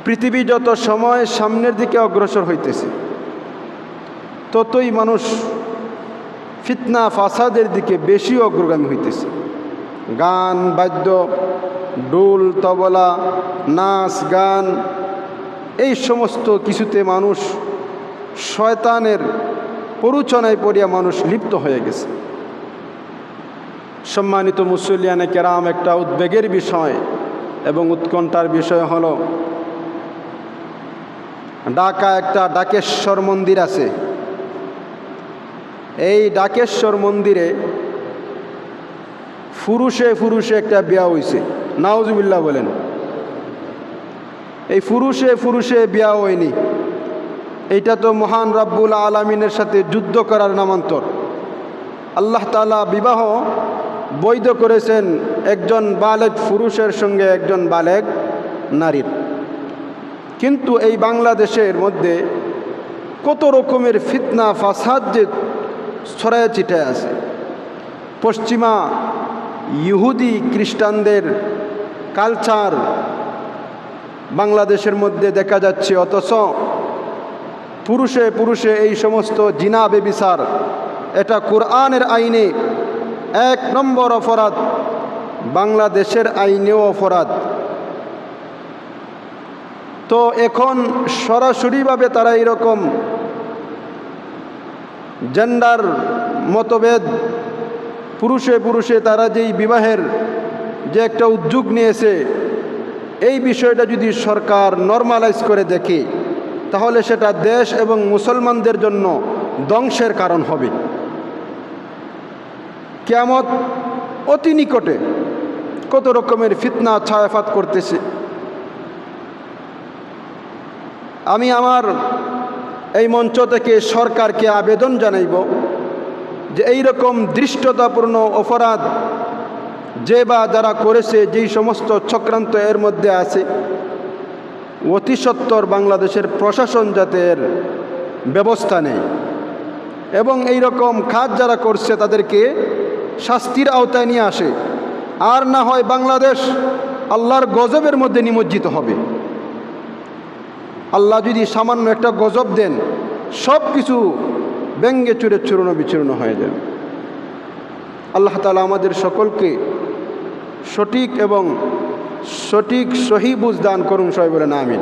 পৃথিবী যত সময় সামনের দিকে অগ্রসর হইতেছে ততই মানুষ ফিতনা ফাসাদের দিকে বেশি অগ্রগামী হইতেছে। গান বাদ্য, ডোল তবলা, নাচ গান, এই সমস্ত কিছুতে মানুষ শয়তানের প্ররোচনায় পড়িয়া মানুষ লিপ্ত হয়ে গেছে। সম্মানিত মুসল্লিয়ানে কেরাম, একটা উদ্বেগের বিষয় এবং উৎকণ্ঠার বিষয় হলো, ঢাকা একটা ডাকেশ্বর মন্দির আছে। এই ডাকেশ্বর মন্দিরে পুরুষে পুরুষে একটা বিয়া হইছে। নাউজুবিল্লাহ বলেন। এই পুরুষে পুরুষে বিয়া হয়নি, এইটা তো মহান রাব্বুল আলামিনের সাথে যুদ্ধ করার নামান্তর। আল্লাহ তাআলা বিবাহ বৈধ করেছেন একজন বালেগ পুরুষের সঙ্গে একজন বালেগ নারীর। কিন্তু এই বাংলাদেশের মধ্যে কত রকমের ফিতনা ফাসাদ যে ছড়ায় ছিটায় আছে। পশ্চিমা ইহুদি খ্রিস্টানদের কালচার বাংলাদেশের মধ্যে দেখা যাচ্ছে, অথচ পুরুষে পুরুষে এই সমস্ত জিনা বেবিচার, এটা কোরআনের আইনে 1 নম্বর অপরাধ, বাংলাদেশের আইনেও অপরাধ। তো এখন সরাসরিভাবে তারা এরকম জেন্ডার মতভেদ, পুরুষে পুরুষে তারা যেই বিবাহের যে একটা উদ্যোগ নিয়েছে, এই বিষয়টা যদি সরকার নরমালাইজ করে দেখে তাহলে সেটা দেশ এবং মুসলমানদের জন্য ধ্বংসের কারণ হবে। কিয়ামত অতি নিকটে। কত রকমের ফিতনা ছায়াফাত করতেছে। আমি আমার এই মঞ্চ থেকে সরকারকে আবেদন জানাইব যে এই রকম দৃষ্টতাপূর্ণ অপরাধ যে বা যারা করেছে, যেই সমস্ত চক্রান্ত এর মধ্যে আছে, অতি সত্বর বাংলাদেশের প্রশাসন যাতে এর ব্যবস্থা নেয় এবং এই রকম কাজ যারা করছে তাদেরকে শাস্তির আওতায় নিয়ে আসে। আর না হয় বাংলাদেশ আল্লাহর গজবের মধ্যে নিমজ্জিত হবে। আল্লাহ যদি সামান্য একটা গজব দেন, সব কিছু ব্যঙ্গে চুরে চূর্ণ বিচূর্ণ হয়ে যাবে। আল্লাহ তাআলা আমাদের সকলকে সঠিক এবং সঠিক সহি বুঝ দান করুন। সবাই বলেন আমিন।